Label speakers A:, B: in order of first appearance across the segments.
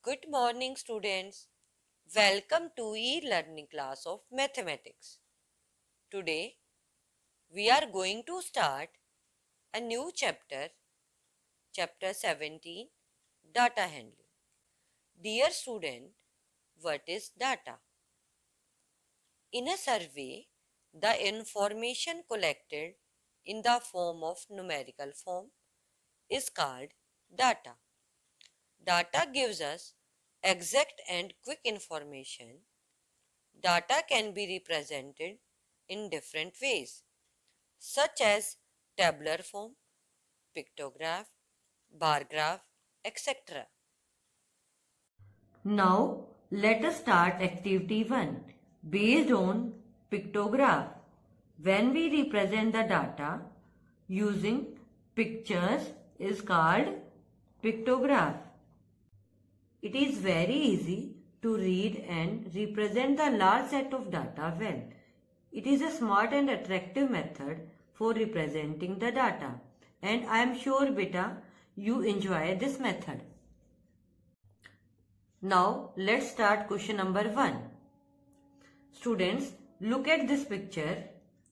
A: Good morning, students. Welcome to e-learning class of mathematics. Today, we are going to start a new chapter, chapter 17, data handling. Dear student, what is data? In a survey, the information collected in the form of numerical form is called data. Data gives us exact and quick information. Data can be represented in different ways, such as tabular form, pictograph, bar graph, etc.
B: Now, let us start activity 1 based on pictograph. When we represent the data using pictures is called pictograph. It is very easy to read and represent the large set of data well. It is a smart and attractive method for representing the data, and I am sure beta you enjoy this method. Now let's start question number 1. Students, look at this picture.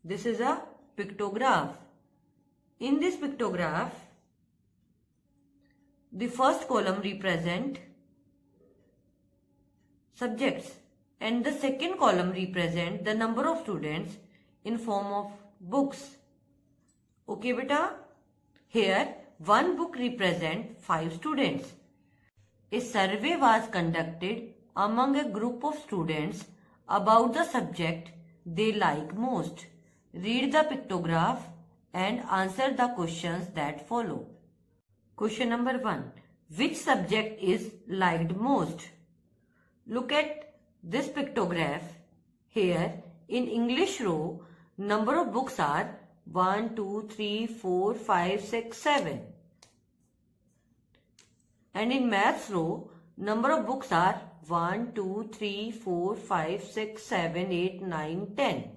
B: This is a pictograph. In this pictograph, the first column represent subjects and the second column represent the number of students in form of books. Okay beta? Here one book represent 5 students. A survey was conducted among a group of students about the subject they like most. Read the pictograph and answer the questions that follow. Question number 1. Which subject is liked most? Look at this pictograph. Here in English row, number of books are 1, 2, 3, 4, 5, 6, 7. And in maths row, number of books are 1, 2, 3, 4, 5, 6, 7, 8, 9, 10.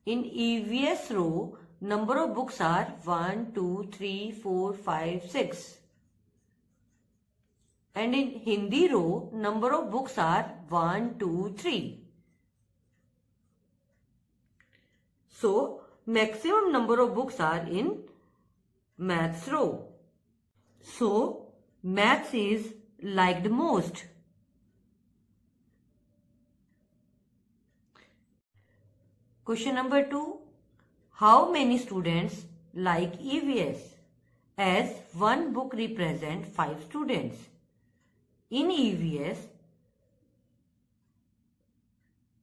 B: In EVS row, number of books are 1, 2, 3, 4, 5, 6. And in Hindi row, number of books are 1, 2, 3. So, maximum number of books are in maths row. So, maths is liked most. Question number 2. How many students like EVS? As one book represents 5 students. In EVS,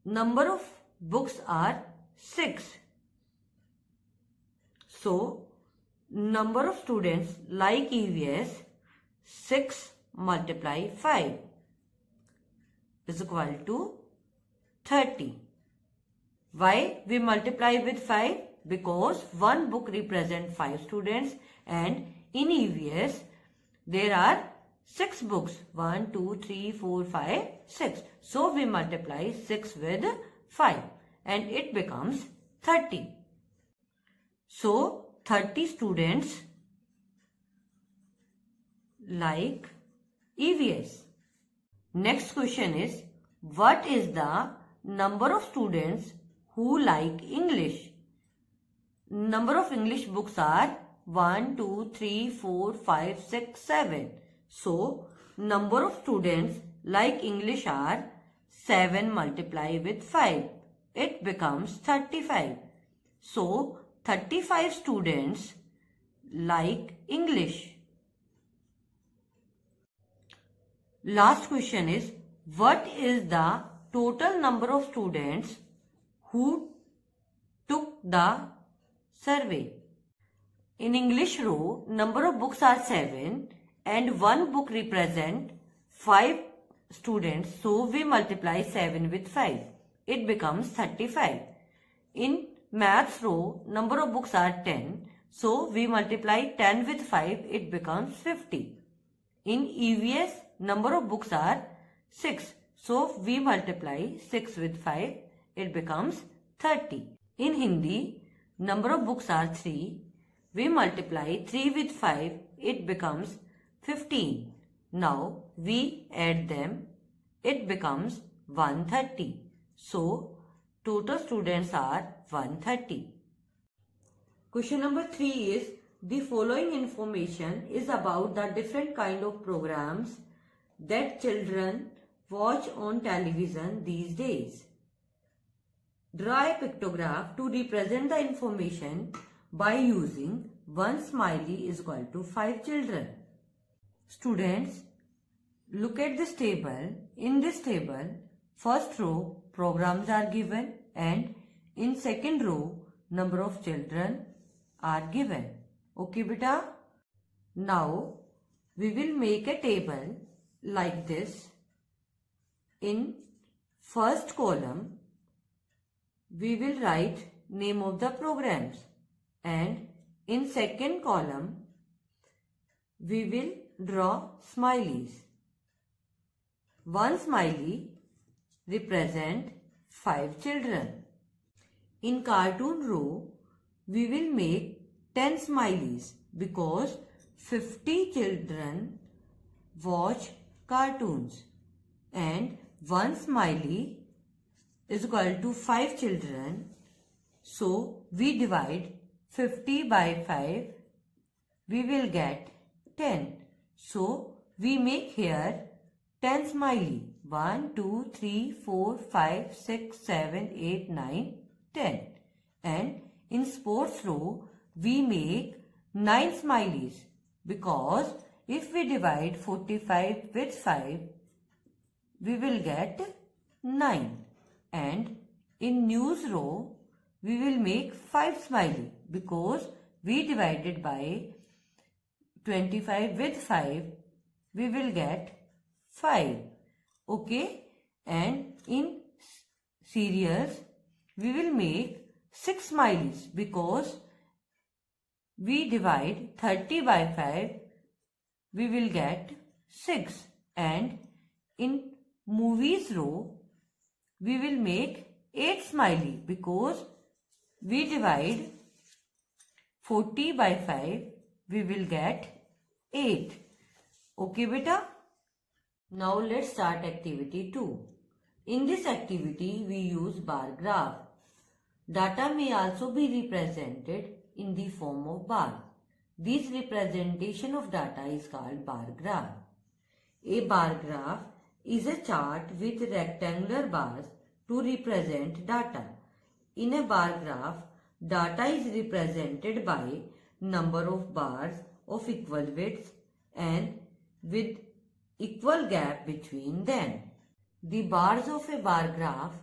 B: number of books are 6. So, number of students like EVS 6 multiply 5 is equal to 30. Why we multiply with 5? Because one book represents 5 students and in EVS there are 6 books. 1, 2, 3, 4, 5, 6. So we multiply 6 with 5 and it becomes 30. So 30 students like EVS. Next question is, what is the number of students who like English? Number of English books are 1, 2, 3, 4, 5, 6, 7. So, number of students like English are 7 multiplied with 5. It becomes 35. So, 35 students like English. Last question is, what is the total number of students who took the survey? In English row, number of books are 7 and one book represents 5 students. So, we multiply 7 with 5. It becomes 35. In maths row, number of books are 10. So, we multiply 10 with 5. It becomes 50. In EVS, number of books are 6. So, we multiply 6 with 5. It becomes 30. In Hindi, number of books are 3. We multiply 3 with 5. It becomes 50. 15. Now we add them. It becomes 130. So total students are 130. Question number 3 is the following information is about the different kind of programs that children watch on television these days. Draw a pictograph to represent the information by using one smiley is equal to 5 children. Students, look at this table. In this table, first row programs are given and in second row number of children are given. Okay beta? Now we will make a table like this. In first column we will write name of the programs and in second column we will draw smileys. One smiley represent 5 children. In cartoon row we will make 10 smileys because 50 children watch cartoons and one smiley is equal to 5 children. So we divide 50 by 5. We will get 10. So we make here 10 smiley. 1, 2, 3, 4, 5, 6, 7, 8, 9, 10. And in sports row we make 9 smileys because if we divide 45 with 5 we will get 9. And in news row we will make 5 smiley because we divided by 25 with 5 we will get 5. Okay, and in serials we will make 6 smileys because we divide 30 by 5 we will get 6. And in movies row we will make 8 smiley because we divide 40 by 5 we will get 8. Okay beta? Now let's start activity 2. In this activity we use bar graph. Data may also be represented in the form of bar. This representation of data is called bar graph. A bar graph is a chart with rectangular bars to represent data. In a bar graph, data is represented by number of bars of equal width and with equal gap between them. The bars of a bar graph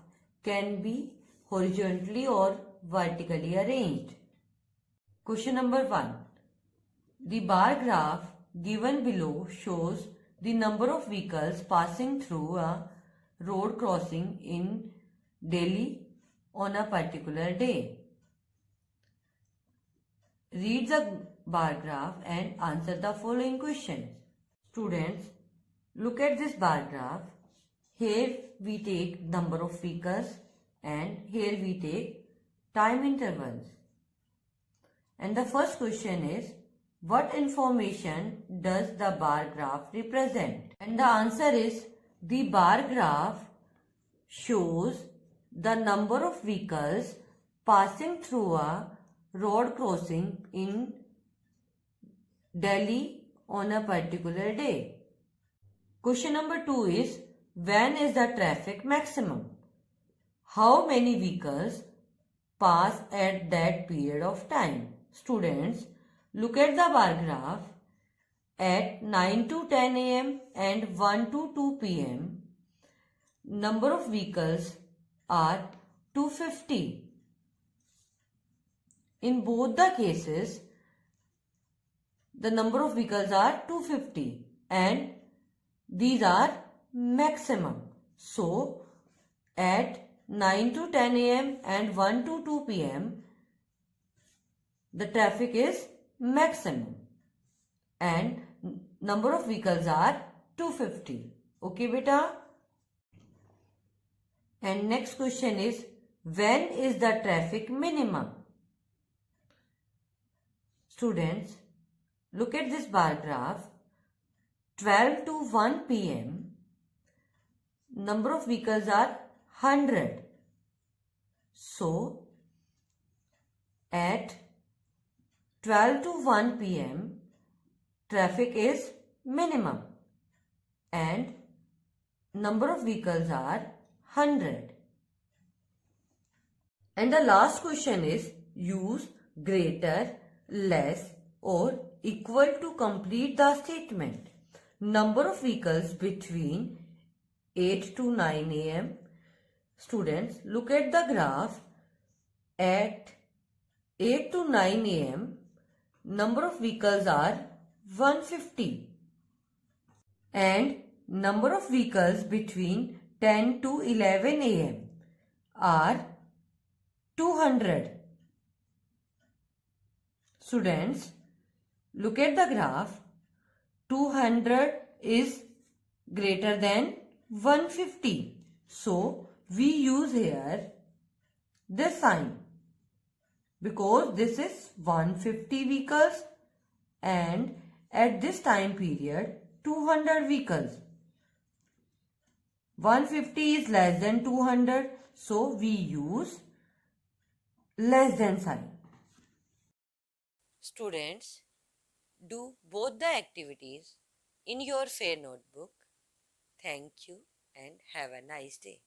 B: can be horizontally or vertically arranged. Question number 1. The bar graph given below shows the number of vehicles passing through a road crossing in Delhi on a particular day. Read the bar graph and answer the following questions. Students, look at this bar graph. Here we take number of vehicles and here we take time intervals. And the first question is, what information does the bar graph represent? And the answer is, the bar graph shows the number of vehicles passing through a road crossing in Delhi on a particular day. Question number 2 is, when is the traffic maximum? How many vehicles pass at that period of time? Students, look at the bar graph. At 9 to 10 am and 1 to 2 pm, number of vehicles are 250. In both the cases, the number of vehicles are 250 and these are maximum. So, at 9 to 10 am and 1 to 2 pm, the traffic is maximum and number of vehicles are 250. Okay beta? And next question is, when is the traffic minimum? Students, look at this bar graph. 12 to 1 p.m. number of vehicles are 100. So, at 12 to 1 p.m. traffic is minimum and number of vehicles are 100. And the last question is use greater, less or equal to complete the statement. Number of vehicles between 8 to 9 a.m. Students, look at the graph. At 8 to 9 a.m. number of vehicles are 150 and number of vehicles between 10 to 11 a.m. are 200. Students, look at the graph. 200 is greater than 150. So, we use here this sign because this is 150 vehicles and at this time period 200 vehicles. 150 is less than 200, so we use less than sign.
A: Students, do both the activities in your fair notebook. Thank you and have a nice day.